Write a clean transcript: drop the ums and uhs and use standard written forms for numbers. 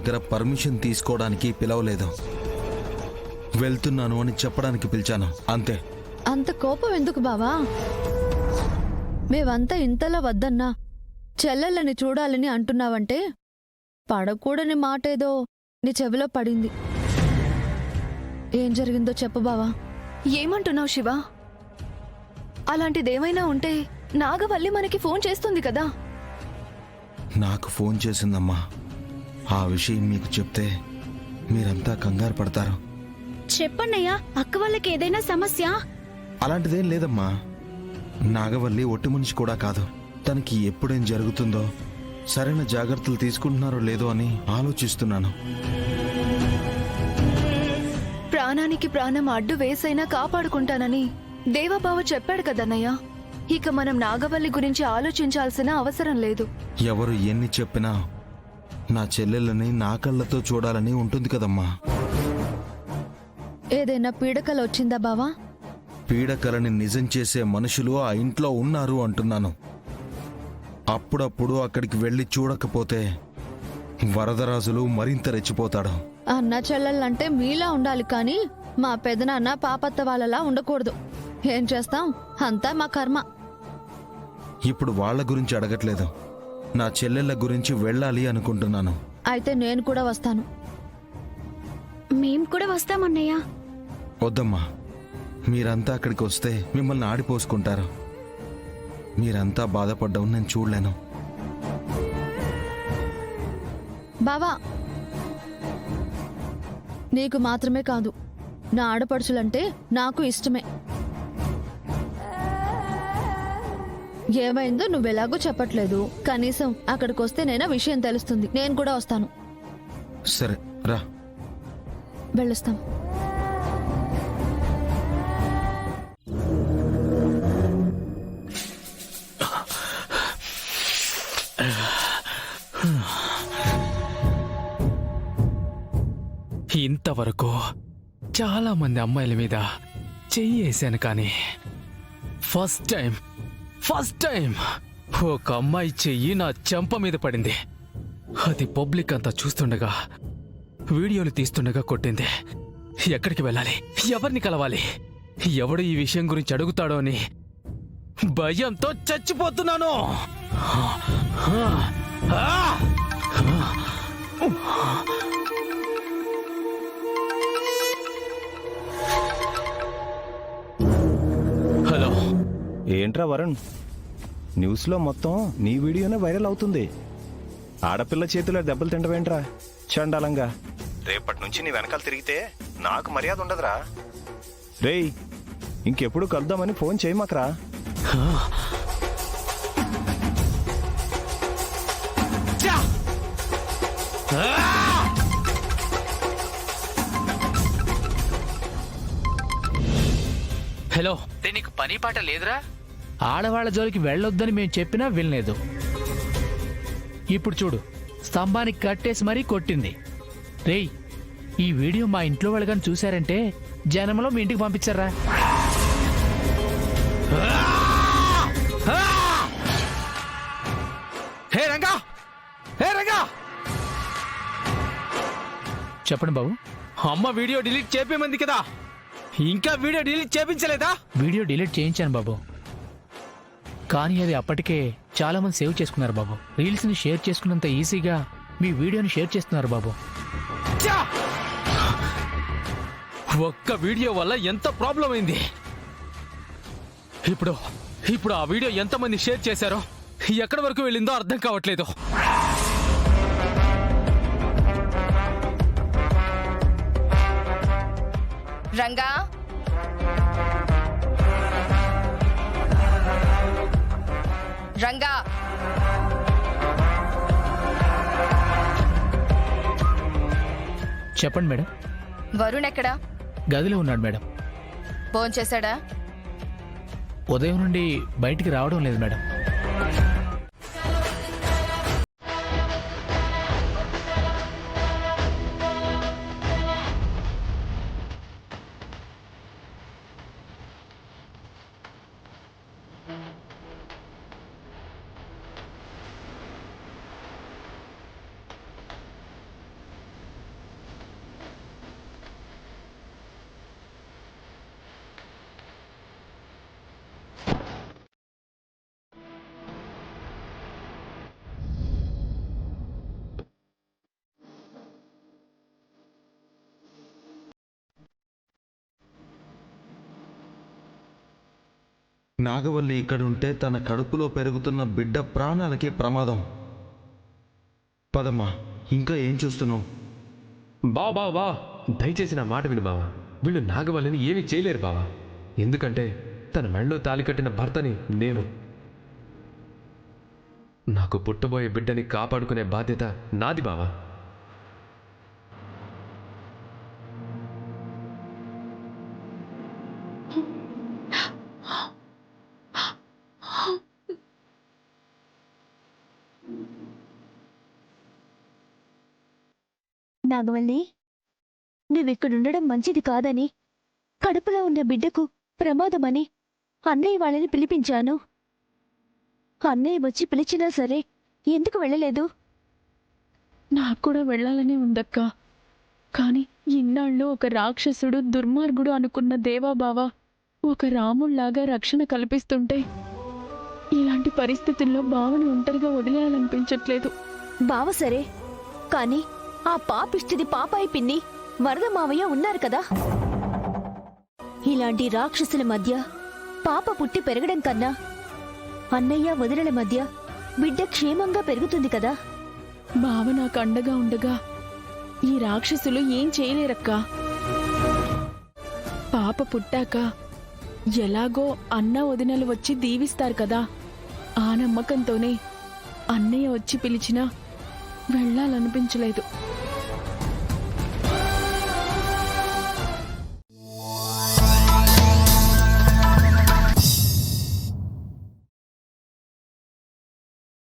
దగ్గర పర్మిషన్ తీసుకోవడానికి పిలవలేదు. వెళ్తున్నాను అని చెప్పడానికి పిలిచాను, అంతే. అంత కోపం ఎందుకు బావా? మేవంతా ఇంతలా వద్దన్నా చెల్లెళ్ళని చూడాలని అంటున్నావంటే పడకూడని మాటేదో నీ చెవిలో పడింది. ఏం జరిగిందో చెప్పు బావా. ఏమంటున్నావు శివ? అలాంటిదేమైనా ఉంటే నాగవల్లి మనకి ఫోన్ చేస్తుంది కదా. నాకు ఫోన్ చేసిందమ్మా. ఆ విషయం మీకు చెప్తే మీరంతా కంగారు పడతారు. చెప్పన్నయ్యా, అక్క వాళ్ళకి ఏదైనా సమస్య? అలాంటిదేం లేదమ్మా. నాగవల్లి ఒట్టి మనిషి కూడా కాదు. తనకి ఎప్పుడేం జరుగుతుందో, సరైన జాగ్రత్తలు తీసుకుంటున్నారో లేదో అని ఆలోచిస్తున్నాను. ప్రాణానికి ప్రాణం అడ్డు వేసైనా కాపాడుకుంటానని దేవబావ చెప్పాడు కదన్నయ్య. ఇక మనం నాగవల్లి గురించి ఆలోచించాల్సిన అవసరం లేదు. ఎవరు ఎన్ని చెప్పినా నా చెల్లెళ్ళని నా కళ్ళతో చూడాలని ఉంటుంది కదమ్మా. ఏదైనా పీడకలు వచ్చిందా బావా? పీడకలని నిజం చేసే మనుషులు ఆ ఇంట్లో ఉన్నారు అంటున్నాను. అప్పుడప్పుడు అక్కడికి వెళ్లి చూడకపోతే వరదరాజులు మరింత రెచ్చిపోతాడు. అన్న చెల్లెళ్ళంటే మీలా ఉండాలి కానీ మా పెదనాన్న పాపత్త వాళ్ళలా ఉండకూడదు. ఏం చేస్తాం, అంతా మా కర్మ. ఇప్పుడు వాళ్ల గురించి అడగట్లేదు, నా చెల్లెళ్ళ గురించి వెళ్ళాలి అనుకుంటున్నాను. అయితే నేను కూడా వస్తాను. మేం కూడా వస్తామన్నయ్యా. వద్దమ్మా, మీరంతా అక్కడికి వస్తే మిమ్మల్ని ఆడిపోసుకుంటారు. మీరంతా బాధపడ్డం నేను చూడలేను. బావా, నీకు మాత్రమే కాదు, నా ఆడపడుచులంటే నాకు ఇష్టమే. ఏమైందో నువ్వెలాగో చెప్పట్లేదు. కనీసం అక్కడికొస్తే నేనా విషయం తెలుస్తుంది. నేను కూడా వస్తాను. సరే రా, వెళ్ళొస్తాం. ఇంతవరకు చాలా మంది అమ్మాయిల మీద చెయ్యి వేశాను, కానీ ఫస్ట్ టైం ఒక అమ్మాయి చెయ్యి నా చెంప మీద పడింది. అది పబ్లిక్ అంతా చూస్తుండగా, వీడియోలు తీస్తుండగా కొట్టింది. ఎక్కడికి వెళ్ళాలి, ఎవరిని కలవాలి, ఎవడు ఈ విషయం గురించి అడుగుతాడో అని భయంతో చచ్చిపోతున్నాను. హలో, ఏంట్రా వరుణ్, న్యూస్లో మొత్తం నీ వీడియోనే వైరల్ అవుతుంది. ఆడపిల్ల చేతిలో దెబ్బలు తింటవేంట్రా చండాలంగా? రేపటి నుంచి నీ వెనకాల తిరిగితే నాకు మర్యాద ఉండదురా. రేయ్, ఇంకెప్పుడు కలుద్దామని ఫోన్ చేయమాకరా. హలో, నీకు పని పాట లేదురా? ఆడవాళ్ల జోలికి వెళ్ళొద్దని మేము చెప్పినా వినలేదు. ఇప్పుడు చూడు, స్తంభానికి కట్టేసి మరీ కొట్టింది. రేయ్, ఈ వీడియో మా ఇంట్లో వాళ్ళు కానీ చూశారంటే జనంలో మీ ఇంటికి పంపించారా? హే రంగా, హే రంగా, చెప్పండి బాబు. అమ్మ వీడియో డిలీట్ చేపేమంది కదా, ఇంకా వీడియో డిలీట్ చేయించలేదా? వీడియో డిలీట్ చేయించాను బాబు, కానీ అది అప్పటికే చాలా మంది సేవ్ చేసుకున్నారు బాబు. రీల్స్ ని షేర్ చేసుకున్నంత ఈజీగా మీ వీడియోని షేర్ చేస్తున్నారు బాబు. ఒక్క వీడియో వల్ల ఎంత ప్రాబ్లం అయింది. ఇప్పుడు ఆ వీడియో ఎంతమంది షేర్ చేశారో, ఎక్కడి వరకు వెళ్ళిందో అర్థం కావట్లేదు. రంగా, రంగా, చెప్పండి మేడం. వరుణ్ ఎక్కడా? గదిలో ఉన్నాడు మేడం. భోంచేశాడా? ఉదయం నుండి బయటికి రావడం లేదు మేడం. నాగవల్లి ఇక్కడ ఉంటే తన కడుపులో పెరుగుతున్న బిడ్డ ప్రాణాలకి ప్రమాదం. పదమ్మా, ఇంకా ఏం చూస్తున్నావు? బా దయచేసి నా మాట విను బావా. వీళ్ళు నాగవల్లిని ఏమీ చేయలేరు బావా. ఎందుకంటే తన మెడలో తాలి కట్టిన భర్తని నేను. నాకు పుట్టబోయే బిడ్డని కాపాడుకునే బాధ్యత నాది బావా. నాగవల్లి, నువ్విక్కడుండడం మంచిది కాదని, కడుపులో ఉన్న బిడ్డకు ప్రమాదమని అన్నయ్య వాళ్ళని పిలిపించాను. అన్నయ్య వచ్చి పిలిచినా సరే ఎందుకు వెళ్ళలేదు? నాకు కూడా వెళ్ళాలని ఉందక్కా. కాని ఇన్నాళ్ళు ఒక రాక్షసుడు, దుర్మార్గుడు అనుకున్న దేవాబావ ఒక రాముళ్లాగా రక్షణ కల్పిస్తుంటే ఇలాంటి పరిస్థితుల్లో బావని ఒంటరిగా వదిలేయాలనిపించట్లేదు. బావ సరే, కాని ఆ పాపిష్టిది పాపాయి పిన్ని, వరద మావయ్య ఉన్నారు కదా. ఇలాంటి రాక్షసుల మధ్య పాప పుట్టి పెరగడం కన్నా అన్నయ్య వదినల మధ్య బిడ్డ క్షేమంగా పెరుగుతుంది కదా. బావ నాకు అండగా ఉండగా ఈ రాక్షసులు ఏం చేయలేరక్కా. పాప పుట్టాక ఎలాగో అన్న వదినలు వచ్చి దీవిస్తారు కదా. ఆ నమ్మకంతోనే అన్నయ్య వచ్చి పిలిచినా వెళ్ళాలనిపించలేదు.